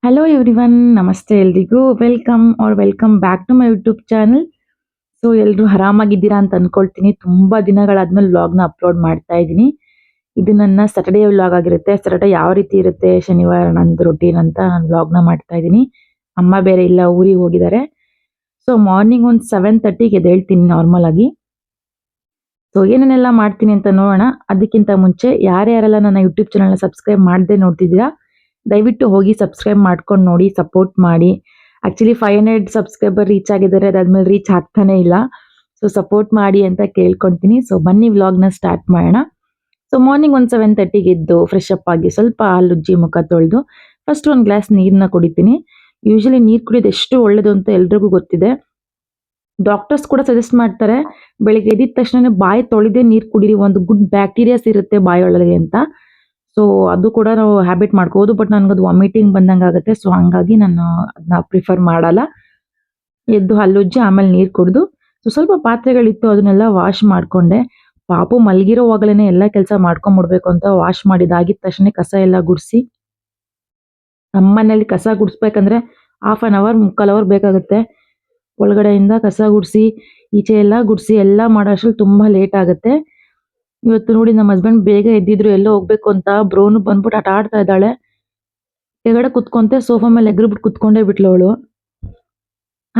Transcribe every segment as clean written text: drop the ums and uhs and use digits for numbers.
Hello everyone, ನಮಸ್ತೆ ಎಲ್ರಿಗೂ. Welcome back to my YouTube channel. So ಎಲ್ಲರೂ ಆರಾಮಾಗಿದ್ದೀರಾ ಅಂತ ಅನ್ಕೊಳ್ತೀನಿ. ತುಂಬಾ ದಿನಗಳಾದ್ಮೇಲೆ ವ್ಲಾಗ್ನ ಅಪ್ಲೋಡ್ ಮಾಡ್ತಾ ಇದ್ದೀನಿ. ಇದು ನನ್ನ ಸ್ಯಾಟರ್ಡೇ ವ್ಲಾಗ್ ಆಗಿರುತ್ತೆ. ಸ್ಯಾಟರ್ಡೇ ಯಾವ ರೀತಿ ಇರುತ್ತೆ, ಶನಿವಾರ ನಂದು ರೊಟೀನ್ ಅಂತ ನಾನು ವ್ಲಾಗ್ನ ಮಾಡ್ತಾ ಇದ್ದೀನಿ. ಅಮ್ಮ ಬೇರೆ ಇಲ್ಲ, ಊರಿಗೆ ಹೋಗಿದ್ದಾರೆ. ಸೊ ಮಾರ್ನಿಂಗ್ ಒಂದು 7:30ಗೆ ಎದ್ದೇಳ್ತೀನಿ ನಾರ್ಮಲ್ ಆಗಿ. ಸೊ ಏನೇನೆಲ್ಲ ಮಾಡ್ತೀನಿ ಅಂತ ನೋಡೋಣ. ಅದಕ್ಕಿಂತ ಮುಂಚೆ ಯಾರ್ಯಾರೆಲ್ಲ ನನ್ನ ಯೂಟ್ಯೂಬ್ ಚಾನಲ್ನ ಸಬ್ಸ್ಕ್ರೈಬ್ ಮಾಡದೆ ನೋಡ್ತಿದ್ದೀರಾ, ದಯವಿಟ್ಟು ಹೋಗಿ ಸಬ್ಸ್ಕ್ರೈಬ್ ಮಾಡ್ಕೊಂಡು ನೋಡಿ, ಸಪೋರ್ಟ್ ಮಾಡಿ. ಆಕ್ಚುಲಿ 500 ಸಬ್ಸ್ಕ್ರೈಬರ್ ರೀಚ್ ಆಗಿದ್ದಾರೆ, ಅದಾದ್ಮೇಲೆ ರೀಚ್ ಆಗ್ತಾನೆ ಇಲ್ಲ. ಸೊ ಸಪೋರ್ಟ್ ಮಾಡಿ ಅಂತ ಕೇಳ್ಕೊತೀನಿ. ಸೊ ಬನ್ನಿ ವ್ಲಾಗ್ನ ಸ್ಟಾರ್ಟ್ ಮಾಡೋಣ. ಸೊ ಮಾರ್ನಿಂಗ್ ಒಂದು 7:30ಗೆ ಎದ್ದು ಫ್ರೆಶ್ ಅಪ್ ಆಗಿ ಸ್ವಲ್ಪ ಹಾಲುಜ್ಜಿ ಮುಖ ತೊಳೆದು ಫಸ್ಟ್ ಒಂದು ಗ್ಲಾಸ್ ನೀರನ್ನ ಕುಡಿತೀನಿ. ಯೂಶಲಿ ನೀರು ಕುಡಿಯೋದು ಎಷ್ಟು ಒಳ್ಳೇದು ಅಂತ ಎಲ್ರಿಗೂ ಗೊತ್ತಿದೆ. ಡಾಕ್ಟರ್ಸ್ ಕೂಡ ಸಜೆಸ್ಟ್ ಮಾಡ್ತಾರೆ, ಬೆಳಿಗ್ಗೆ ಎದ್ದಿದ ತಕ್ಷಣ ಬಾಯಿ ತೊಳೆದೇ ನೀರು ಕುಡೀರಿ, ಒಂದು ಗುಡ್ ಬ್ಯಾಕ್ಟೀರಿಯಾಸ್ ಇರುತ್ತೆ ಬಾಯೊಳಗೆ ಅಂತ. ಸೊ ಅದು ಕೂಡ ನಾವು ಹ್ಯಾಬಿಟ್ ಮಾಡ್ಕೋಬೋದು. ಬಟ್ ನನಗದು ವಾಮಿಟಿಂಗ್ ಬಂದಂಗೆ ಆಗುತ್ತೆ. ಸೊ ಹಂಗಾಗಿ ನಾನು ಅದನ್ನ ಪ್ರಿಫರ್ ಮಾಡಲ್ಲ. ಎದ್ದು ಹಲ್ಲುಜ್ಜಿ ಆಮೇಲೆ ನೀರು ಕುಡಿದು ಸ್ವಲ್ಪ ಪಾತ್ರೆಗಳಿತ್ತು, ಅದನ್ನೆಲ್ಲ ವಾಶ್ ಮಾಡ್ಕೊಂಡೆ. ಪಾಪು ಮಲಗಿರೋವಾಗಲೇ ಎಲ್ಲ ಕೆಲಸ ಮಾಡ್ಕೊಂಡ್ಬಿಡ್ಬೇಕು ಅಂತ ವಾಶ್ ಮಾಡಿದಾಗಿದ ತಕ್ಷಣ ಕಸ ಎಲ್ಲ ಗುಡಿಸಿ, ನಮ್ಮನೇಲಿ ಕಸ ಗುಡಿಸ್ಬೇಕಂದ್ರೆ 1/2 ಅವರ್ 3/4 ಅವರ್ ಬೇಕಾಗುತ್ತೆ. ಒಳಗಡೆಯಿಂದ ಕಸ ಗುಡಿಸಿ ಈಚೆ ಎಲ್ಲ ಗುಡಿಸಿ ಎಲ್ಲ ಮಾಡೋ ಅಷ್ಟ್ರಲ್ಲಿ ತುಂಬ ಲೇಟ್ ಆಗುತ್ತೆ. ಇವತ್ತು ನೋಡಿ ನಮ್ಮ ಹಸ್ಬೆಂಡ್ ಬೇಗ ಎದ್ದಿದ್ರು, ಎಲ್ಲೋ ಹೋಗ್ಬೇಕು ಅಂತ. ಬ್ರೋನು ಬಂದ್ಬಿಟ್ಟು ಆಟ ಆಡ್ತಾ ಇದ್ದಾಳೆ. ಕೆಳಗಡೆ ಕುತ್ಕೊಂತೆ ಸೋಫಾ ಮೇಲೆ ಎಗ್ರಿಬಿಟ್ಟು ಕುತ್ಕೊಂಡೇ ಬಿಟ್ಲು ಅವಳು.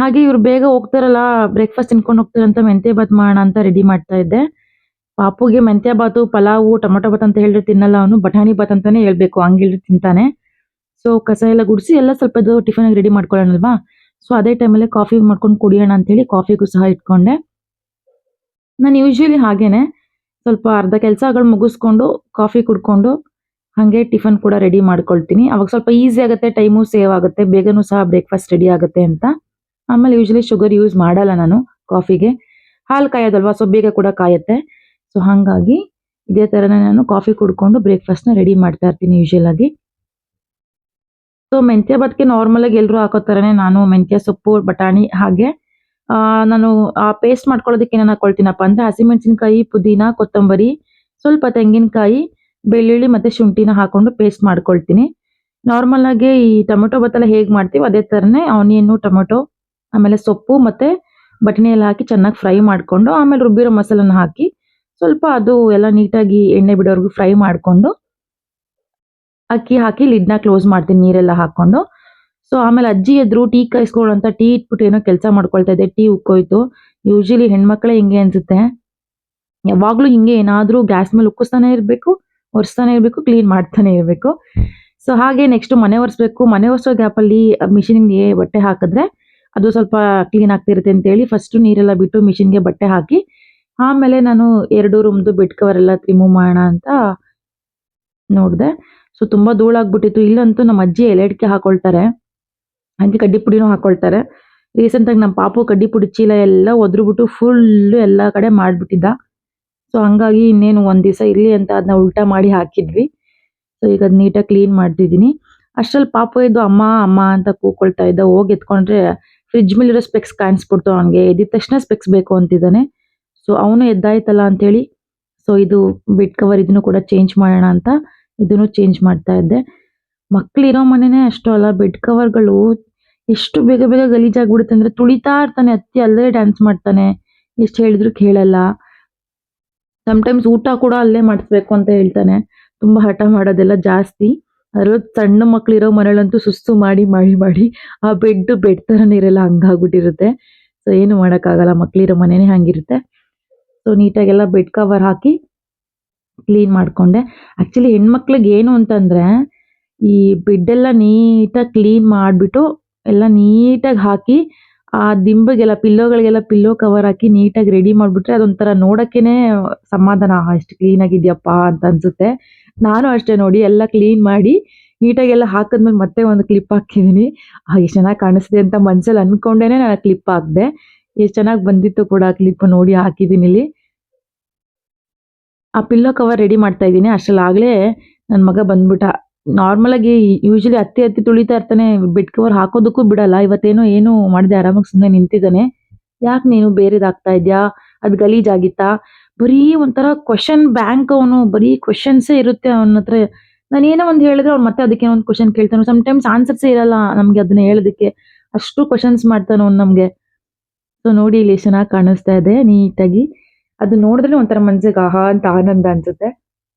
ಹಾಗೆ ಇವ್ರು ಬೇಗ ಹೋಗ್ತಾರಲ್ಲ, ಬ್ರೇಕ್ಫಾಸ್ಟ್ ತಿನ್ಕೊಂಡು ಹೋಗ್ತಾರಂತ ಮೆಂತ್ಯ ಬಾತ್ ಮಾಡೋಣ ಅಂತ ರೆಡಿ ಮಾಡ್ತಾ ಇದ್ದೆ. ಪಾಪುಗೆ ಮೆಂತ್ಯ ಬಾತು, ಪಲಾವು, ಟೊಮೊಟೊ ಬಾತ್ ಅಂತ ಹೇಳಿದ್ರೆ ತಿನ್ನಲ್ಲ ಅವನು. ಬಟಾಣಿ ಬಾತ್ ಅಂತಾನೆ ಹೇಳ್ಬೇಕು, ಹಂಗಿಳಿದ್ರೆ ತಿಂತಾನೆ. ಸೊ ಕಸ ಎಲ್ಲ ಗುಡಿಸಿ ಎಲ್ಲ ಸ್ವಲ್ಪ ಟಿಫನ್ ರೆಡಿ ಮಾಡ್ಕೊಳ್ಳೋಣಲ್ವಾ. ಸೊ ಅದೇ ಟೈಮಲ್ಲಿ ಕಾಫಿ ಮಾಡ್ಕೊಂಡು ಕುಡಿಯೋಣ ಅಂತೇಳಿ ಕಾಫಿಗೂ ಸಹ ಇಟ್ಕೊಂಡೆ. ನಾನು ಯೂಶಲಿ ಹಾಗೇನೆ ಸ್ವಲ್ಪ ಅರ್ಧ ಕೆಲಸಗಳು ಮುಗಿಸ್ಕೊಂಡು ಕಾಫಿ ಕುಡ್ಕೊಂಡು ಹಾಗೆ ಟಿಫನ್ ಕೂಡ ರೆಡಿ ಮಾಡ್ಕೊಳ್ತೀನಿ. ಅವಾಗ ಸ್ವಲ್ಪ ಈಸಿ ಆಗುತ್ತೆ, ಟೈಮು ಸೇವ್ ಆಗುತ್ತೆ, ಬೇಗನೂ ಸಹ ಬ್ರೇಕ್ಫಾಸ್ಟ್ ರೆಡಿ ಆಗುತ್ತೆ ಅಂತ. ಆಮೇಲೆ ಯೂಶಲಿ ಶುಗರ್ ಯೂಸ್ ಮಾಡಲ್ಲ ನಾನು ಕಾಫಿಗೆ. ಹಾಲು ಕಾಯೋದಲ್ವಾ, ಸೊ ಬೇಗ ಕೂಡ ಕಾಯುತ್ತೆ. ಸೊ ಹಾಗಾಗಿ ಇದೇ ಥರನೇ ನಾನು ಕಾಫಿ ಕುಡ್ಕೊಂಡು ಬ್ರೇಕ್ಫಾಸ್ಟ್ನ ರೆಡಿ ಮಾಡ್ತಾ ಇರ್ತೀನಿ ಯೂಶಲ್ ಆಗಿ. ಸೊ ಮೆಂತ್ಯ ಬಾತ್ಗೆ ನಾರ್ಮಲ್ ಆಗಿ ಎಲ್ಲರೂ ಹಾಕೋ ಥರನೇ ನಾನು ಮೆಂತ್ಯ ಸೊಪ್ಪು, ಬಟಾಣಿ ಹಾಗೆ ನಾನು ಪೇಸ್ಟ್ ಮಾಡ್ಕೊಳ್ಳೋದಕ್ಕೆ ಏನೇನು ಹಾಕೊಳ್ತೀನಪ್ಪ ಅಂದ್ರೆ ಹಸಿಮೆಣಸಿನಕಾಯಿ, ಪುದೀನ, ಕೊತ್ತಂಬರಿ, ಸ್ವಲ್ಪ ತೆಂಗಿನಕಾಯಿ, ಬೆಳ್ಳುಳ್ಳಿ ಮತ್ತೆ ಶುಂಠಿನ ಹಾಕೊಂಡು ಪೇಸ್ಟ್ ಮಾಡ್ಕೊಳ್ತೀನಿ. ನಾರ್ಮಲ್ ಆಗಿ ಈ ಟೊಮೆಟೊ ಬಾತೆಲ್ಲ ಹೇಗೆ ಮಾಡ್ತೀವಿ ಅದೇ ಥರನೇ ಆನಿಯನ್ನು, ಟೊಮೆಟೊ, ಆಮೇಲೆ ಸೊಪ್ಪು ಮತ್ತೆ ಬಟಾಣಿ ಎಲ್ಲ ಹಾಕಿ ಚೆನ್ನಾಗಿ ಫ್ರೈ ಮಾಡಿಕೊಂಡು ಆಮೇಲೆ ರುಬ್ಬಿರೋ ಮಸಾಲನ ಹಾಕಿ ಸ್ವಲ್ಪ ಅದು ಎಲ್ಲ ನೀಟಾಗಿ ಎಣ್ಣೆ ಬಿಡೋವರೆಗೂ ಫ್ರೈ ಮಾಡಿಕೊಂಡು ಅಕ್ಕಿ ಹಾಕಿ ಲಿಡ್ನ ಕ್ಲೋಸ್ ಮಾಡ್ತೀನಿ ನೀರೆಲ್ಲ ಹಾಕೊಂಡು. ಸೊ ಆಮೇಲೆ ಅಜ್ಜಿ ಎದ್ರು ಟೀ ಕಾಯಿಸ್ಕೊಳ್ಳೋ ಅಂತ ಟೀ ಇಟ್ಬಿಟ್ಟು ಏನೋ ಕೆಲಸ ಮಾಡ್ಕೊಳ್ತಾ ಇದ್ದೆ. ಟೀ ಉಕ್ಕೋಯ್ತು. ಯೂಶಲಿ ಹೆಣ್ಮಕ್ಳೇ ಹಿಂಗೆ ಅನ್ಸುತ್ತೆ, ಯಾವಾಗ್ಲೂ ಹಿಂಗೆ ಏನಾದ್ರೂ ಗ್ಯಾಸ್ ಮೇಲೆ ಉಕ್ಕಿಸ್ತಾನೆ ಇರಬೇಕು, ಒರೆಸ್ತಾನೆ ಇರಬೇಕು, ಕ್ಲೀನ್ ಮಾಡ್ತಾನೆ ಇರಬೇಕು. ಸೊ ಹಾಗೆ ನೆಕ್ಸ್ಟ್ ಮನೆ ಒರೆಸ್ಬೇಕು. ಮನೆ ಒರೆಸೋ ಗ್ಯಾಪಲ್ಲಿ ಮಿಷಿನ್ಗೆ ಬಟ್ಟೆ ಹಾಕಿದ್ರೆ ಅದು ಸ್ವಲ್ಪ ಕ್ಲೀನ್ ಆಗ್ತಿರುತ್ತೆ ಅಂತೇಳಿ ಫಸ್ಟ್ ನೀರೆಲ್ಲ ಬಿಟ್ಟು ಮಿಷಿನ್ಗೆ ಬಟ್ಟೆ ಹಾಕಿ ಆಮೇಲೆ ನಾನು 2 ರೂಮ್ದು ಬೆಡ್ ಕವರ್ ಎಲ್ಲ ರಿಮೂವ್ ಮಾಡೋಣ ಅಂತ ನೋಡಿದೆ. ಸೊ ತುಂಬಾ ಧೂಳಾಗ್ಬಿಟ್ಟಿತ್ತು. ಇಲ್ಲಂತೂ ನಮ್ಮ ಅಜ್ಜಿ ಎಲೆ ಅಡಿಕೆ ಹಾಕೊಳ್ತಾರೆ, ಹಂಗೆ ಕಡ್ಡಿ ಪುಡಿನೂ ಹಾಕೊಳ್ತಾರೆ. ರೀಸೆಂಟ್ ಆಗಿ ನಮ್ಮ ಪಾಪು ಕಡ್ಡಿ ಪುಡಿ ಚೀಲ ಎಲ್ಲ ಒದ್ರುಬಿಟ್ಟು ಫುಲ್ಲು ಎಲ್ಲ ಕಡೆ ಮಾಡ್ಬಿಟ್ಟಿದ್ದ. ಸೊ ಹಂಗಾಗಿ ಇನ್ನೇನು ಒಂದ್ ದಿವಸ ಇರ್ಲಿ ಅಂತ ಅದನ್ನ ಉಲ್ಟಾ ಮಾಡಿ ಹಾಕಿದ್ವಿ. ಸೊ ಈಗ ಅದ್ ನೀಟಾಗಿ ಕ್ಲೀನ್ ಮಾಡ್ತಿದ್ದೀನಿ. ಅಷ್ಟ್ರಲ್ಲಿ ಪಾಪು ಎದ್ದು ಅಮ್ಮ ಅಮ್ಮ ಅಂತ ಕೂಕೊಳ್ತಾ ಇದ್ದ. ಹೋಗಿ ಎತ್ಕೊಂಡ್ರೆ ಫ್ರಿಡ್ಜ್ ಮೇಲಿರೋ ಸ್ಪೆಕ್ಸ್ ಕಾಣಿಸ್ಬಿಡ್ತು ಅವನಿಗೆ. ಎದ್ದಿದ ತಕ್ಷಣ ಸ್ಪೆಕ್ಸ್ ಬೇಕು ಅಂತಿದ್ದಾನೆ. ಸೊ ಅವನು ಎದ್ದಾಯ್ತಲ್ಲ ಅಂತೇಳಿ ಸೊ ಇದು ಬೆಡ್ ಕವರ್ ಇದನ್ನು ಕೂಡ ಚೇಂಜ್ ಮಾಡೋಣ ಅಂತ ಇದನ್ನು ಚೇಂಜ್ ಮಾಡ್ತಾ ಇದ್ದೆ. ಮಕ್ಳಿರೋ ಮನೆನೇ ಅಷ್ಟು ಅಲ್ಲ, ಬೆಡ್ ಕವರ್ಗಳು ಎಷ್ಟು ಬೇಗ ಬೇಗ ಗಲೀಜಾಗ್ಬಿಡುತ್ತೆ ಅಂದ್ರೆ ತುಳಿತಾ ಇರ್ತಾನೆ, ಅತ್ತಿ ಅಲ್ಲೇ ಡ್ಯಾನ್ಸ್ ಮಾಡ್ತಾನೆ, ಎಷ್ಟು ಹೇಳಿದ್ರು ಕೇಳಲ್ಲ. ಟೈಮ್ಸ್ ಊಟ ಕೂಡ ಅಲ್ಲೇ ಮಾಡಿಸ್ಬೇಕು ಅಂತ ಹೇಳ್ತಾನೆ. ತುಂಬಾ ಹಠ ಮಾಡೋದೆಲ್ಲ ಜಾಸ್ತಿ. ಅದ್ರಲ್ಲೂ ಸಣ್ಣ ಮಕ್ಳಿರೋ ಮನೇಲಂತೂ ಸುಸ್ತು ಮಾಡಿ ಮಾಡಿ ಮಾಡಿ ಆ ಬೆಡ್ ಥರನೇ ಇರಲ್ಲ, ಹಂಗಾಗ್ಬಿಟ್ಟಿರುತ್ತೆ. ಸೊ ಏನು ಮಾಡೋಕ್ಕಾಗಲ್ಲ, ಮಕ್ಳಿರೋ ಮನೆನೇ ಹಂಗಿರುತ್ತೆ. ಸೊ ನೀಟಾಗೆಲ್ಲ ಬೆಡ್ ಕವರ್ ಹಾಕಿ ಕ್ಲೀನ್ ಮಾಡ್ಕೊಂಡೆ. ಆಕ್ಚುಲಿ ಹೆಣ್ಮಕ್ಳಿಗೆ ಏನು ಅಂತಂದ್ರೆ ಈ ಬೆಡ್ ಎಲ್ಲ ನೀಟಾಗಿ ಕ್ಲೀನ್ ಮಾಡಿಬಿಟ್ಟು ಎಲ್ಲ ನೀಟಾಗಿ ಹಾಕಿ ಆ ದಿಂಬಿಗೆಲ್ಲ ಪಿಲ್ಲೋಗಳಿಗೆಲ್ಲ ಪಿಲ್ಲೋ ಕವರ್ ಹಾಕಿ ನೀಟಾಗಿ ರೆಡಿ ಮಾಡಿಬಿಟ್ರೆ ಅದೊಂಥರ ನೋಡೋಕ್ಕೇನೆ ಸಮಾಧಾನ. ಎಷ್ಟು ಕ್ಲೀನ್ ಆಗಿದೆಯಪ್ಪ ಅಂತ ಅನ್ಸುತ್ತೆ. ನಾನು ಅಷ್ಟೇ ನೋಡಿ ಎಲ್ಲ ಕ್ಲೀನ್ ಮಾಡಿ ನೀಟಾಗೆಲ್ಲ ಹಾಕಿದ್ಮೇಲೆ ಮತ್ತೆ ಒಂದು ಕ್ಲಿಪ್ ಹಾಕಿದ್ದೀನಿ. ಎಷ್ಟು ಚೆನ್ನಾಗಿ ಕಾಣಿಸ್ತಿದೆ ಅಂತ ಮನಸ್ಸಲ್ಲಿ ಅಂದ್ಕೊಂಡೇನೆ ನಾನು ಕ್ಲಿಪ್ ಹಾಕಿದೆ. ಎಷ್ಟು ಚೆನ್ನಾಗಿ ಬಂದಿತ್ತು ಕೂಡ ಕ್ಲಿಪ್ ನೋಡಿ ಹಾಕಿದ್ದೀನಿ ಇಲ್ಲಿ. ಆ ಪಿಲ್ಲೋ ಕವರ್ ರೆಡಿ ಮಾಡ್ತಾ ಇದ್ದೀನಿ. ಅಷ್ಟರಲ್ಲಾಗಲೇ ನನ್ನ ಮಗ ಬಂದ್ಬಿಟ್ಟ. ನಾರ್ಮಲಾಗಿ ಯೂಶಲಿ ಹತ್ತಿ ಹತ್ತಿ ತುಳಿತಾ ಇರ್ತಾನೆ, ಬೆಡ್ ಕವರ್ ಹಾಕೋದಕ್ಕೂ ಬಿಡಲ್ಲ. ಇವತ್ತೇನೋ ಏನು ಮಾಡದೆ ಆರಾಮಾಗಿ ಸುಮ್ಮನೆ ನಿಂತಿದ್ದಾನೆ. ಯಾಕೆ ನೀನು ಬೇರೆದು ಹಾಕ್ತಾ ಇದ್ಯಾ, ಅದು ಗಲೀಜಾಗಿತ್ತಾ? ಬರೀ ಒಂಥರ ಕ್ವೆಶ್ಚನ್ ಬ್ಯಾಂಕ್ ಅವನು. ಬರೀ ಕ್ವೆಶ್ಚನ್ಸೇ ಇರುತ್ತೆ ಅವನ ಹತ್ರ. ನಾನೇನೋ ಒಂದು ಹೇಳಿದ್ರೆ ಅವ್ನು ಮತ್ತೆ ಅದಕ್ಕೆ ಒಂದು ಕ್ವಶನ್ ಕೇಳ್ತಾನೆ. ಸಮ್‌ಟೈಮ್ಸ್ ಆನ್ಸರ್ಸೇ ಇರಲ್ಲ ನಮ್ಗೆ ಅದನ್ನ ಹೇಳೋದಕ್ಕೆ. ಅಷ್ಟು ಕ್ವಶನ್ಸ್ ಮಾಡ್ತಾನೆ ಅವ್ನು ನಮ್ಗೆ. ಸೊ ನೋಡಿ ಇಲ್ಲಿ ಎಷ್ಟ್ ಚೆನ್ನಾಗಿ ಕಾಣಿಸ್ತಾ ಇದೆ ನೀಟಾಗಿ. ಅದು ನೋಡಿದ್ರೆ ಒಂಥರ ಮನ್ಸಿಗೆ ಆಹಾ ಅಂತ ಆನಂದ ಅನ್ಸುತ್ತೆ.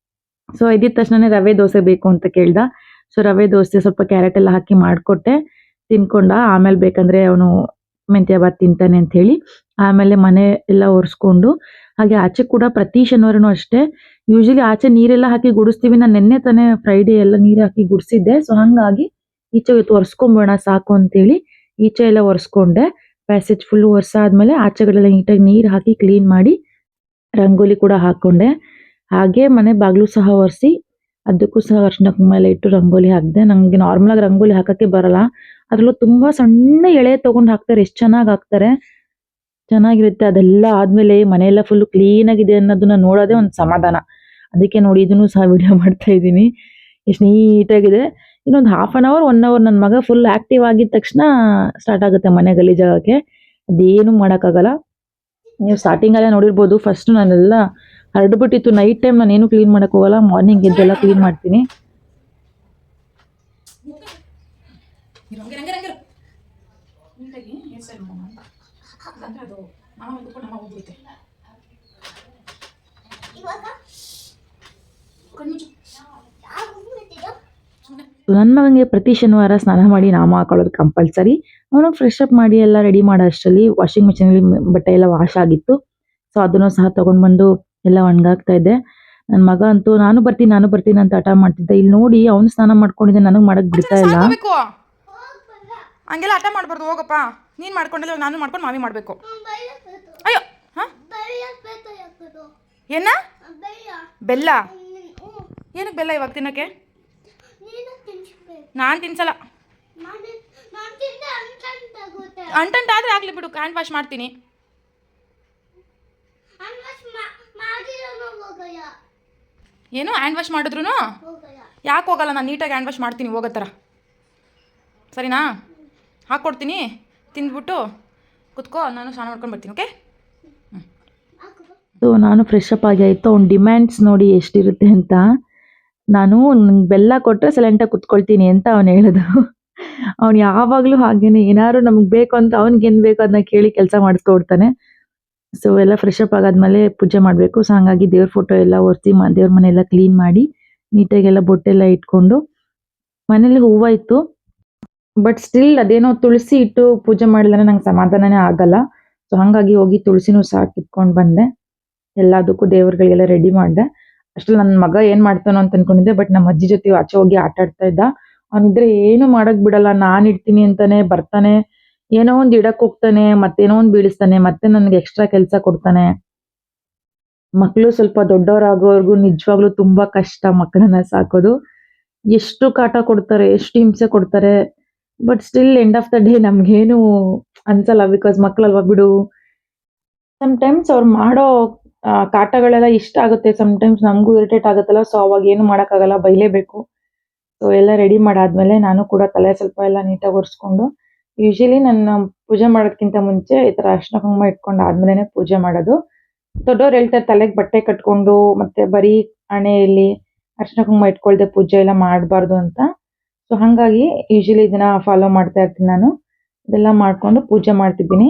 ಸೊ ಇದ್ದಿದ ತಕ್ಷಣನೇ ರವೆ ದೋಸೆ ಬೇಕು ಅಂತ ಕೇಳ್ದ. ಸೊ ರವೆ ದೋಸೆ ಸ್ವಲ್ಪ ಕ್ಯಾರೆಟ್ ಎಲ್ಲ ಹಾಕಿ ಮಾಡ್ಕೊಟ್ಟೆ. ತಿನ್ಕೊಂಡ. ಆಮೇಲೆ ಬೇಕಂದ್ರೆ ಅವನು ಮೆಂತ್ಯ ಬಾತ್ ತಿಂತಾನೆ ಅಂತ ಹೇಳಿ ಆಮೇಲೆ ಮನೆ ಎಲ್ಲ ಒರೆಸ್ಕೊಂಡು ಹಾಗೆ ಆಚೆ ಕೂಡ ಪ್ರತಿ ಶನಿವಾರನೂ ಅಷ್ಟೇ ಯೂಶಲಿ ಆಚೆ ನೀರೆಲ್ಲ ಹಾಕಿ ಗುಡಿಸ್ತೀವಿ. ನಾನು ನೆನ್ನೆ ತಾನೇ ಫ್ರೈಡೇ ಎಲ್ಲ ನೀರು ಹಾಕಿ ಗುಡಿಸಿದ್ದೆ. ಸೊ ಹಂಗಾಗಿ ಈಚೆ ಇವತ್ತು ಒರೆಸ್ಕೊಂಬೋಣ ಸಾಕು ಅಂತೇಳಿ ಈಚೆ ಎಲ್ಲ ಒರೆಸ್ಕೊಂಡೆ. ಪ್ಯಾಸೇಜ್ ಫುಲ್ಲು ಒರೆಸಾದ್ಮೇಲೆ ಆಚೆಗಡೆಲ್ಲ ನೀಟಾಗಿ ನೀರು ಹಾಕಿ ಕ್ಲೀನ್ ಮಾಡಿ ರಂಗೋಲಿ ಕೂಡ ಹಾಕೊಂಡೆ. ಹಾಗೆ ಮನೆ ಬಾಗಿಲು ಸಹ ಒರೆಸಿ ಅದಕ್ಕೂ ಸಹ ಅರಿಶಿನ ಕುಂಕುಮ ಎಲ್ಲ ಇಟ್ಟು ರಂಗೋಲಿ ಹಾಕಿದೆ. ನನಗೆ ನಾರ್ಮಲಾಗಿ ರಂಗೋಲಿ ಹಾಕಕ್ಕೆ ಬರಲ್ಲ. ಅದ್ರಲ್ಲೂ ತುಂಬಾ ಸಣ್ಣ ಎಳೆ ತಗೊಂಡು ಹಾಕ್ತಾರೆ. ಎಷ್ಟು ಚೆನ್ನಾಗಿ ಹಾಕ್ತಾರೆ. ಚೆನ್ನಾಗಿರುತ್ತೆ. ಅದೆಲ್ಲ ಆದ್ಮೇಲೆ ಮನೆಯೆಲ್ಲ ಫುಲ್ಲು ಕ್ಲೀನ್ ಆಗಿದೆ ಅನ್ನೋದನ್ನ ನೋಡೋದೇ ಒಂದು ಸಮಾಧಾನ. ಅದಕ್ಕೆ ನೋಡಿ ಇದನ್ನು ಸಹ ವಿಡಿಯೋ ಮಾಡ್ತಾ ಇದ್ದೀನಿ. ಎಷ್ಟು ನೀಟಾಗಿದೆ. ಇನ್ನೊಂದು ಹಾಫ್ ಅನ್ ಅವರ್ 1 ಅವರ್ ನನ್ನ ಮಗ ಫುಲ್ ಆಕ್ಟಿವ್ ಆಗಿದ ತಕ್ಷಣ ಸ್ಟಾರ್ಟ್ ಆಗುತ್ತೆ ಮನೆ ಗಲೀಜಾಗಕ್ಕೆ. ಅದೇನು ಮಾಡೋಕ್ಕಾಗಲ್ಲ. ನೀವು ಸ್ಟಾರ್ಟಿಂಗಲ್ಲೇ ನೋಡಿರ್ಬೋದು ಫಸ್ಟ್ ನಾನೆಲ್ಲ ಹರಡ್ಬಿಟ್ಟಿತ್ತು. ನೈಟ್ ಟೈಮ್ ನಾನೇನು ಕ್ಲೀನ್ ಮಾಡಕ್ ಹೋಗಲ್ಲ. ಮಾರ್ನಿಂಗ್ ಎದ್ದೆಲ್ಲ ಕ್ಲೀನ್ ಮಾಡ್ತೀನಿ. ನನ್ನ ಮಗನಿಗೆ ಪ್ರತಿ ಶನಿವಾರ ಸ್ನಾನ ಮಾಡಿ ನಾಮ ಹಾಕೊಳ್ಳೋದು ಕಂಪಲ್ಸರಿ. ಅವನು ಫ್ರೆಶ್ ಅಪ್ ಮಾಡಿ ಎಲ್ಲ ರೆಡಿ ಮಾಡೋ ಅಷ್ಟರಲ್ಲಿ ವಾಷಿಂಗ್ ಮಿಷಿನಲ್ಲಿ ಬಟ್ಟೆ ಎಲ್ಲ ವಾಶ್ ಆಗಿತ್ತು. ಸೊ ಅದನ್ನು ಸಹ ತಗೊಂಡ್ ಬಂದು ಎಲ್ಲ ಒಣಗಾಕ್ತಾ ಇದ್ದೆ. ನನ್ನ ಮಗ ಅಂತೂ ನಾನು ಬರ್ತೀನಿ ಅಂತ ಹಠ ಮಾಡ್ತಿದ್ದ. ಇಲ್ಲಿ ನೋಡಿ ಅವನು ಸ್ನಾನ ಮಾಡ್ಕೊಂಡಿದ್ದೆ, ನನಗೆ ಮಾಡಕ್ ಬಿಡ್ತಾ ಇಲ್ಲ. ಹಂಗೆಲ್ಲ ಹಠ ಮಾಡ್ಬಾರ್ದು. ಹೋಗಪ್ಪ, ನೀನು ಮಾಡ್ಕೊಂಡಿಲ್ಲ ನಾನು ಮಾಡ್ಕೊಂಡು ಮಾವಿ ಮಾಡಬೇಕು. ಅಯ್ಯೋ ಹಾಂ ಏನ ಬೆಲ್ಲ? ಏನಕ್ಕೆ ಬೆಲ್ಲ ಇವಾಗ ತಿನ್ನೋಕ್ಕೆ? ನಾನು ತಿನ್ಸಲ್ಲ. ಅಂಟಂಟಾದ್ರೆ ಆಗಲಿ ಬಿಡು, ಹ್ಯಾಂಡ್ ವಾಶ್ ಮಾಡ್ತೀನಿ. ಏನು ಹ್ಯಾಂಡ್ ವಾಶ್ ಮಾಡಿದ್ರು ಯಾಕೆ ಹೋಗಲ್ಲ? ನಾನು ನೀಟಾಗಿ ಹ್ಯಾಂಡ್ ವಾಶ್ ಮಾಡ್ತೀನಿ ಹೋಗೋ ಥರ. ಸರಿನಾ? ಹಾಕ್ಕೊಡ್ತೀನಿ, ತಿಂದ್ಬಿಟ್ಟು ಕುತ್ಕೋ, ನಾನು ಸ್ನಾನ ಮಾಡ್ಕೊಂಡು ಬರ್ತೀನಿ. ಓಕೆ? ಸೊ ನಾನು ಫ್ರೆಶ್ ಅಪ್ ಆಗಿ ಆಯಿತು. ಅವ್ನ ಡಿಮ್ಯಾಂಡ್ಸ್ ನೋಡಿ ಎಷ್ಟಿರುತ್ತೆ ಅಂತ. ನಾನು ಬೆಲ್ಲ ಕೊಟ್ಟರೆ ಸೈಲೆಂಟಾಗಿ ಕುತ್ಕೊಳ್ತೀನಿ ಅಂತ ಅವನು ಹೇಳೋದು. ಅವ್ನು ಯಾವಾಗಲೂ ಹಾಗೇನೆ, ಏನಾದ್ರು ನಮ್ಗೆ ಬೇಕು ಅಂತ ಅವ್ನಿಗೇನು ಬೇಕು ಅದನ್ನ ಕೇಳಿ ಕೆಲಸ ಮಾಡಿಸ್ಕೊಡ್ತಾನೆ. ಸೊ ಎಲ್ಲ ಫ್ರೆಶ್ ಅಪ್ ಆಗಾದ್ಮೇಲೆ ಪೂಜೆ ಮಾಡಬೇಕು. ಸೊ ಹಾಗಾಗಿ ದೇವ್ರ ಫೋಟೋ ಎಲ್ಲ ಒರೆಸಿ ದೇವ್ರ ಮನೆ ಎಲ್ಲ ಕ್ಲೀನ್ ಮಾಡಿ ನೀಟಾಗೆಲ್ಲ ಬೊಟ್ಟೆಲ್ಲ ಇಟ್ಕೊಂಡು ಮನೇಲಿ ಹೂವು ಇತ್ತು. ಬಟ್ ಸ್ಟಿಲ್ ಅದೇನೋ ತುಳಸಿ ಇಟ್ಟು ಪೂಜೆ ಮಾಡಿದ್ರೆ ನಂಗೆ ಸಮಾಧಾನನೇ ಆಗಲ್ಲ. ಸೊ ಹಾಗಾಗಿ ಹೋಗಿ ತುಳಸಿನೂ ಸಹ ಕಿತ್ಕೊಂಡು ಬಂದೆ. ಎಲ್ಲದಕ್ಕೂ ದೇವ್ರುಗಳಿಗೆಲ್ಲ ರೆಡಿ ಮಾಡಿದೆ. ಅಷ್ಟ್ರಲ್ಲಿ ನನ್ನ ಮಗ ಏನು ಮಾಡ್ತಾನೋ ಅಂತ ಅನ್ಕೊಂಡಿದ್ದೆ. ಬಟ್ ನಮ್ಮ ಅಜ್ಜಿ ಜೊತೆ ಆಚೆ ಹೋಗಿ ಆಟ ಆಡ್ತಾ ಇದ್ದ. ಅವನಿದ್ರೆ ಏನು ಮಾಡಕ್ ಬಿಡಲ್ಲ. ನಾನು ಇಡ್ತೀನಿ ಅಂತಾನೆ ಬರ್ತಾನೆ. ಏನೋ ಒಂದು ಇಡಕ್ ಹೋಗ್ತಾನೆ, ಮತ್ತೇನೋ ಒಂದು ಬೀಳಿಸ್ತಾನೆ, ಮತ್ತೆ ನನಗೆ ಎಕ್ಸ್ಟ್ರಾ ಕೆಲಸ ಕೊಡ್ತಾನೆ. ಮಕ್ಕಳು ಸ್ವಲ್ಪ ದೊಡ್ಡವರಾಗೋವರೆಗೂ ನಿಜವಾಗ್ಲೂ ತುಂಬಾ ಕಷ್ಟ ಮಕ್ಕಳನ್ನ ಸಾಕೋದು. ಎಷ್ಟು ಕಾಟ ಕೊಡ್ತಾರೆ, ಎಷ್ಟು ಹಿಂಸೆ ಕೊಡ್ತಾರೆ. But still end of the day ನಮ್ಗೇನು ಅನ್ಸಲ್ಲ. ಬಿಕಾಸ್ ಮಕ್ಕಳಲ್ವಾ ಬಿಡು. ಸಮ್‌ಟೈಮ್ಸ್ ಅವ್ರು ಮಾಡೋ ಕಾಟಗಳೆಲ್ಲ ಇಷ್ಟ ಆಗುತ್ತೆ. ಸಮ್‌ಟೈಮ್ಸ್ ನಮಗೂ ಇರಿಟೇಟ್ ಆಗುತ್ತಲ್ಲ. ಸೊ ಅವಾಗ ಏನು ಮಾಡೋಕ್ಕಾಗಲ್ಲ, ಬೈಲೇಬೇಕು. ಸೊ ಎಲ್ಲ ರೆಡಿ ಮಾಡಾದ್ಮೇಲೆ ನಾನು ಕೂಡ ತಲೆ ಸ್ವಲ್ಪ ಎಲ್ಲ ನೀಟಾಗಿ ಒರೆಸ್ಕೊಂಡು, ಯೂಶಲಿ ನನ್ನ ಪೂಜೆ ಮಾಡೋದಕ್ಕಿಂತ ಮುಂಚೆ ಈ ಥರ ಅರಿಶಿನ ಕುಂಕುಮ ಇಟ್ಕೊಂಡು ಆದ್ಮೇಲೆ ಪೂಜೆ ಮಾಡೋದು. ದೊಡ್ಡವ್ರು ಹೇಳ್ತಾರೆ ತಲೆಗೆ ಬಟ್ಟೆ ಕಟ್ಕೊಂಡು ಮತ್ತೆ ಬರೀ ಹಣೆಯಲ್ಲಿ ಅರಿಶಿನ ಕುಂಕುಮ ಇಟ್ಕೊಳ್ದೆ ಪೂಜೆ ಎಲ್ಲ ಮಾಡಬಾರ್ದು ಅಂತ. ಸೊ ಹಾಗಾಗಿ ಯೂಶಲಿ ಇದನ್ನ ಫಾಲೋ ಮಾಡ್ತಾ ಇರ್ತೀನಿ ನಾನು. ಇದೆಲ್ಲ ಮಾಡ್ಕೊಂಡು ಪೂಜೆ ಮಾಡ್ತಿದ್ದೀನಿ.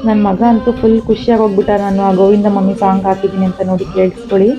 ನನ್ನ ಮಗ ಅಂತೂ ಫುಲ್ ಖುಷಿಯಾಗಿ ಹೋಗ್ಬಿಟ್ಟ. ನಾನು ಆ ಗೋವಿಂದ ಮಮ್ಮಿ ಸಾಂಗ್ ಹಾಕಿದ್ದೀನಿ ಅಂತ ನೋಡಿ ಕೇಳಿಸ್ಕೊಳ್ಳಿ.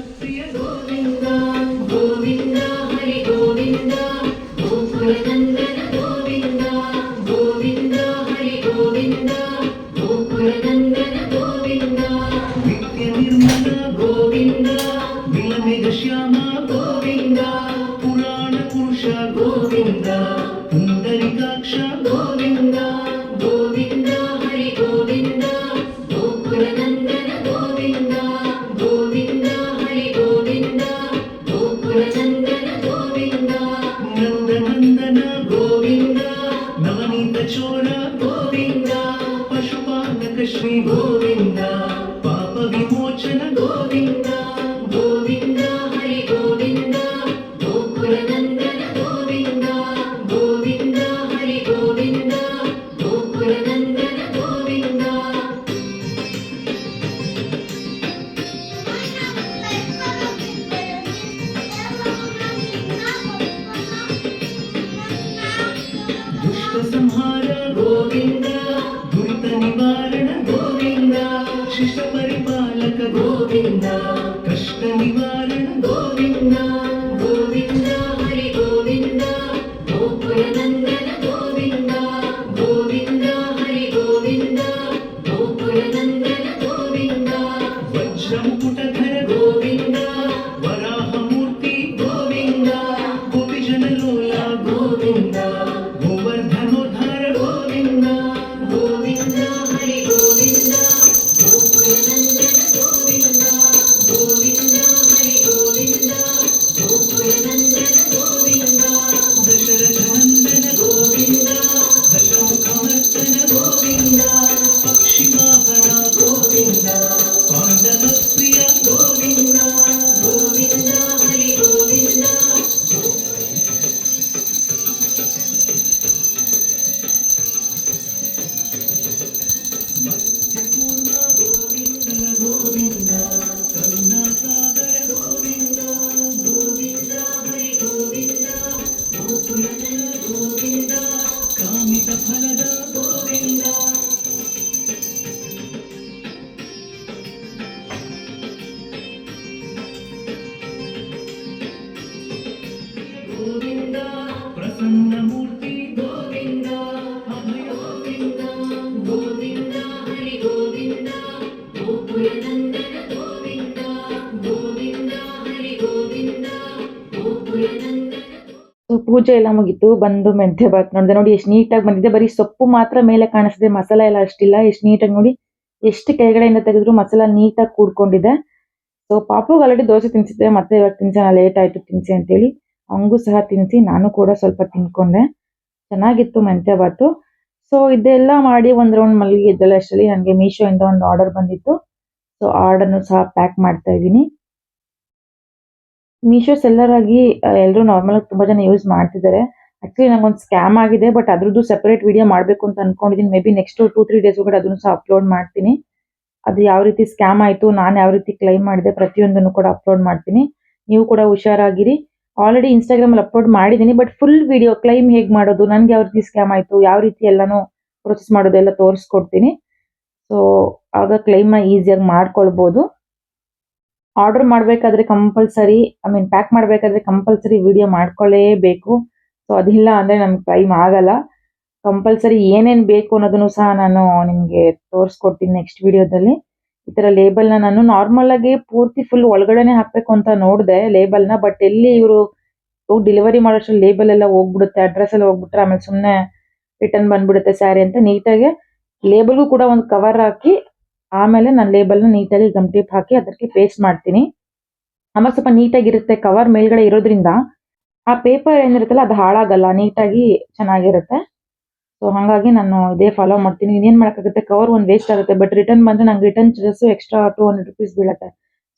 ಸಂಹಾರ ಗೋವಿಂದ, ದುರಿತ ನಿವಾರಣ ಗೋವಿಂದ, ಶಿಷ್ಟ ಪರಿಪಾಲಕ ಗೋವಿಂದ, ಕಷ್ಟ ನಿವಾರಣ ಗೋವಿಂದ, ಗೋವಿಂದ ಹರಿ ಗೋವಿಂದ, ಗೋಕುಲ ನಂದನ ಗೋವಿಂದ, ಗೋವಿಂದ ಹರಿ ಗೋವಿಂದ, ಗೋಕುಲ ನಂದನ ಗೋವಿಂದ, ವಜ್ರ ಮುಕುಟಧರ ಗೋವಿಂದ, ವರಾಹ ಮೂರ್ತಿ ಗೋವಿಂದ, ಗೋಪಿ ಜನಲೋಲ ಗೋವಿಂದ, ಗೋವರ್ಧನೋದ್ಧಾರ ಗೋವಿಂದ, ಗೋವಿಂದ ಹರಿ ಗೋವಿಂದ, ಗೋಕುಲ ನಂದನ ಗೋವಿಂದ, ಗೋವಿಂದ ಹರಿ ಗೋವಿಂದ, ಗೋಕುಲ ನಂದನ ಗೋವಿಂದ, ದಶರಥ ನಂದನ ಗೋವಿಂದ, ದಶಮುಖಮರ್ದನ ಗೋವಿಂದ, ಪಕ್ಷಿ ವಾಹನ ಗೋವಿಂದ, ಪಾಂಡವ ಪ್ರಿಯ ಗೋವಿಂದ, ಗೋವಿಂದ ಹರಿ ಗೋವಿಂದ. ಮತ್ಸ್ಯಕೂರ್ಮ ಗೋವಿಂದ, ಗೋವಿಂದ ಕರುಣಾಸಾಗರ ಗೋವಿಂದ, ಗೋವಿಂದ ಹರಿ ಗೋವಿಂದ, ಗೋಕುಲನ ಗೋವಿಂದ, ಕಾಮಿತ ಫಲದ ಗೋವಿಂದ. ಗೋವಿಂದ ಪ್ರಸನ್ನ ಮೂರ್ತಿ ಗೋವಿಂದ, ಅಭಯ ಗೋವಿಂದ, ಗೋವಿಂದ ಹರಿ ಗೋವಿಂದ, ಗೋಕುಲ ನಂದನ ಗೋವಿಂದ, ಗೋವಿಂದ ಹರಿ ಗೋವಿಂದ, ಗೋಕುಲ ನಂದನ. ಸೊ ಪೂಜೆ ಎಲ್ಲ ಮುಗೀತು, ಬಂದು ಮೆಂತ್ಯ ಬಾತ್ ನೋಡಿದೆ. ನೋಡಿ ಎಷ್ಟು ನೀಟಾಗಿ ಬಂದಿದೆ. ಬರೀ ಸೊಪ್ಪು ಮಾತ್ರ ಮೇಲೆ ಕಾಣಿಸ್ತಿದೆ, ಮಸಾಲ ಎಲ್ಲ ಅಷ್ಟಿಲ್ಲ. ಎಷ್ಟು ನೀಟಾಗಿ ನೋಡಿ, ಎಷ್ಟು ಕೆಳಗಡೆಯಿಂದ ತೆಗೆದ್ರು ಮಸಾಲ ನೀಟಾಗಿ ಕೂಡ್ಕೊಂಡಿದೆ. ಸೊ ಪಾಪುಗೆ ಆಲ್ರೆಡಿ ದೋಸೆ ತಿನ್ಸಿದ್ದೆ, ಮತ್ತೆ ಇವಾಗ ತಿನ್ಸೋಣ, ಲೇಟ್ ಆಯ್ತು ತಿನ್ಸಿ ಅಂತೇಳಿ ಅವನಿಗೂ ಸಹ ತಿನ್ಸಿ ನಾನು ಕೂಡ ಸ್ವಲ್ಪ ತಿನ್ಕೊಂಡೆ. ಚೆನ್ನಾಗಿತ್ತು ಮೆಂತ್ಯ ಬಾತು. ಸೊ ಇದೆಲ್ಲ ಮಾಡಿ ಒಂದು ರೌಂಡ್ ಮಲಗಿದ್ದಲ್ಲ ಅಷ್ಟರಲ್ಲಿ ನನಗೆ ಮೀಶೋಯಿಂದ ಒಂದು ಆರ್ಡರ್ ಬಂದಿತ್ತು. ಸೊ ಆರ್ಡರ್ನು ಸಹ ಪ್ಯಾಕ್ ಮಾಡ್ತಾ ಇದ್ದೀನಿ. ಮೀಶೋ ಸೆಲ್ಲರ್ ಆಗಿ ಎಲ್ಲರೂ ನಾರ್ಮಲ್ ತುಂಬಾ ಜನ ಯೂಸ್ ಮಾಡ್ತಿದ್ದಾರೆ. ಆಕ್ಚುಲಿ ನಂಗೊಂದು ಸ್ಕ್ಯಾಮ್ ಆಗಿದೆ, ಬಟ್ ಅದ್ರದ್ದು ಸೆಪರೇಟ್ ವಿಡಿಯೋ ಮಾಡಬೇಕು ಅಂತ ಅನ್ಕೊಂಡಿದ್ದೀನಿ. ಮೇ ಬಿ ನೆಕ್ಸ್ಟ್ 2-3 ಡೇಸ್ ಒಳಗಡೆ ಅದನ್ನು ಸಹ ಅಪ್ಲೋಡ್ ಮಾಡ್ತೀನಿ. ಅದು ಯಾವ ರೀತಿ ಸ್ಕ್ಯಾಮ್ ಆಯಿತು, ನಾನು ಯಾವ ರೀತಿ ಕ್ಲೈಮ್ ಮಾಡಿದೆ, ಪ್ರತಿಯೊಂದನ್ನು ಕೂಡ ಅಪ್ಲೋಡ್ ಮಾಡ್ತೀನಿ. ನೀವು ಕೂಡ ಹುಷಾರಾಗಿರಿ. ಆಲ್ರೆಡಿ ಇನ್ಸ್ಟಾಗ್ರಾಮಲ್ಲಿ ಅಪ್ಲೋಡ್ ಮಾಡಿದ್ದೀನಿ, ಬಟ್ ಫುಲ್ ವಿಡಿಯೋ ಕ್ಲೈಮ್ ಹೇಗೆ ಮಾಡೋದು, ನನಗೆ ಯಾವ ರೀತಿ ಸ್ಕ್ಯಾಮ್ ಆಯಿತು, ಯಾವ ರೀತಿ ಎಲ್ಲನೂ ಪ್ರೊಸೆಸ್ ಮಾಡೋದು ಎಲ್ಲ ತೋರಿಸ್ಕೊಡ್ತೀನಿ. ಸೊ ಆಗ ಕ್ಲೈಮ್ನ ಈಸಿಯಾಗಿ ಮಾಡ್ಕೊಳ್ಬೋದು. ಆರ್ಡರ್ ಮಾಡಬೇಕಾದ್ರೆ ಕಂಪಲ್ಸರಿ, ಪ್ಯಾಕ್ ಮಾಡಬೇಕಾದ್ರೆ ಕಂಪಲ್ಸರಿ ವಿಡಿಯೋ ಮಾಡ್ಕೊಳ್ಳೇಬೇಕು. ಸೊ ಅದಿಲ್ಲ ಅಂದರೆ ನಮ್ಗೆ ಕ್ಲೈಮ್ ಆಗಲ್ಲ. ಕಂಪಲ್ಸರಿ ಏನೇನು ಬೇಕು ಅನ್ನೋದನ್ನು ಸಹ ನಾನು ನಿಮಗೆ ತೋರಿಸ್ಕೊಡ್ತೀನಿ ನೆಕ್ಸ್ಟ್ ವಿಡಿಯೋದಲ್ಲಿ. ಈ ಥರ ಲೇಬಲ್ನ ನಾನು ನಾರ್ಮಲ್ ಆಗಿ ಪೂರ್ತಿ ಫುಲ್ ಒಳಗಡೆನೆ ಹಾಕಬೇಕು ಅಂತ ನೋಡಿದೆ ಲೇಬಲ್ನ, ಬಟ್ ಎಲ್ಲಿ ಇವರು ಹೋಗಿ ಡೆಲಿವರಿ ಮಾಡೋಷ್ಟ್ರಲ್ಲಿ ಲೇಬಲ್ ಎಲ್ಲ ಹೋಗ್ಬಿಡುತ್ತೆ, ಅಡ್ರೆಸ್ ಎಲ್ಲ ಹೋಗ್ಬಿಟ್ರೆ ಆಮೇಲೆ ಸುಮ್ಮನೆ ರಿಟರ್ನ್ ಬಂದ್ಬಿಡುತ್ತೆ ಸ್ಯಾರಿ ಅಂತ ನೀಟಾಗಿ ಲೇಬಲ್ಗೂ ಕೂಡ ಒಂದು ಕವರ್ ಹಾಕಿ ಆಮೇಲೆ ನಾನು ಲೇಬಲ್ನ ನೀಟಾಗಿ ಗಮ್ ಟೇಪ್ ಹಾಕಿ ಅದಕ್ಕೆ ಪೇಸ್ಟ್ ಮಾಡ್ತೀನಿ. ಆಮೇಲೆ ಸ್ವಲ್ಪ ನೀಟಾಗಿರುತ್ತೆ, ಕವರ್ ಮೇಲ್ಗಡೆ ಇರೋದ್ರಿಂದ ಆ ಪೇಪರ್ ಏನಿರುತ್ತಲ್ಲ ಅದು ಹಾಳಾಗಲ್ಲ, ನೀಟಾಗಿ ಚೆನ್ನಾಗಿರುತ್ತೆ. ಸೊ ಹಾಗಾಗಿ ನಾನು ಇದೇ ಫಾಲೋ ಮಾಡ್ತೀನಿ. ಇನ್ನೇನು ಮಾಡೋಕ್ಕಾಗುತ್ತೆ, ಕವರ್ ಒಂದು ವೇಸ್ಟ್ ಆಗುತ್ತೆ, ಬಟ್ ರಿಟರ್ನ್ ಬಂದರೆ ನಂಗೆ ರಿಟರ್ನ್ ಚಾರ್ಜಸ್ಸು ಎಕ್ಸ್ಟ್ರಾ 200 ರೂಪೀಸ್ ಬೀಳುತ್ತೆ.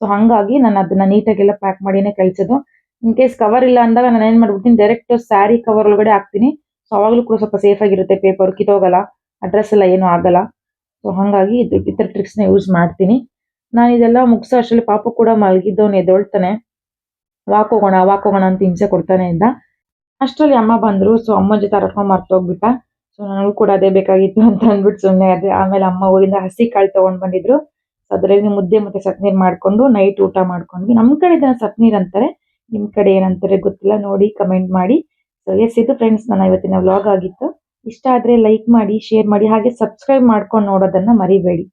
ಸೊ ಹಾಗಾಗಿ ನಾನು ಅದನ್ನು ನೀಟಾಗೆಲ್ಲ ಪ್ಯಾಕ್ ಮಾಡಿನೇ ಕಳಿಸೋದು. ಇನ್ ಕೇಸ್ ಕವರ್ ಇಲ್ಲ ಅಂದಾಗ ನಾನು ಏನು ಮಾಡ್ಬಿಡ್ತೀನಿ, ಡೈರೆಕ್ಟ್ ಸ್ಯಾರಿ ಕವರ್ ಒಳಗಡೆ ಹಾಕ್ತೀನಿ. ಸೊ ಅವಾಗಲೂ ಕೂಡ ಸ್ವಲ್ಪ ಸೇಫ್ ಆಗಿರುತ್ತೆ, ಪೇಪರ್ ಕಿತ್ತೋಗಲ್ಲ, ಅಡ್ರೆಸ್ ಎಲ್ಲ ಏನೂ ಆಗಲ್ಲ. ಸೊ ಹಾಗಾಗಿ ಈ ಥರ ಟ್ರಿಕ್ಸ್ನ ಯೂಸ್ ಮಾಡ್ತೀನಿ. ನಾನು ಇದೆಲ್ಲ ಮುಗಿಸೋ ಅಷ್ಟರಲ್ಲಿ ಪಾಪು ಕೂಡ ಮಲಗಿದ್ದವನು ಎದ್ದೊಳ್ತಾನೆ, ವಾಕ್ ಹೋಗೋಣ ಅಂತ ಹಿಂಸೆ ಕೊಡ್ತಾನೆ ಇದ್ದ. ಅಷ್ಟರಲ್ಲಿ ಅಮ್ಮ ಬಂದರು. ಸೊ ಅಮ್ಮ ಜೊತೆ ಆಡ್ಕೊಂಡು ಮರ್ತೋಗ್ಬಿಟ್ಟ. ಸೊ ನನಗೂ ಕೂಡ ಅದೇ ಬೇಕಾಗಿತ್ತು ಅಂತ ಅಂದ್ಬಿಟ್ಟು ಸುಮ್ಮನೆ ಅದೇ. ಆಮೇಲೆ ಅಮ್ಮ ಊರಿಂದ ಹಸಿ ಕಾಳು ತೊಗೊಂಡು ಬಂದಿದ್ರು. ಸೊ ಅದರಲ್ಲಿ ಮುದ್ದೆ ಮತ್ತು ಸತ್ನೀರು ಮಾಡಿಕೊಂಡು ನೈಟ್ ಊಟ ಮಾಡ್ಕೊಂಡ್ವಿ. ನಮ್ಮ ಕಡೆ ಇದನ್ನು ಸತ್ನೀರು ಅಂತಾರೆ, ನಿಮ್ಮ ಕಡೆ ಏನಂತಾರೆ ಗೊತ್ತಿಲ್ಲ, ನೋಡಿ ಕಮೆಂಟ್ ಮಾಡಿ. ಸೊ ಎಸ್, ಇದು ಫ್ರೆಂಡ್ಸ್ ನನ್ನ ಇವತ್ತಿನ ವ್ಲಾಗ್ ಆಗಿತ್ತು. ಇಷ್ಟ ಆದರೆ ಲೈಕ್ ಮಾಡಿ, ಶೇರ್ ಮಾಡಿ, ಹಾಗೆ ಸಬ್ಸ್ಕ್ರೈಬ್ ಮಾಡ್ಕೊಂಡು ನೋಡೋದನ್ನು ಮರಿಬೇಡಿ.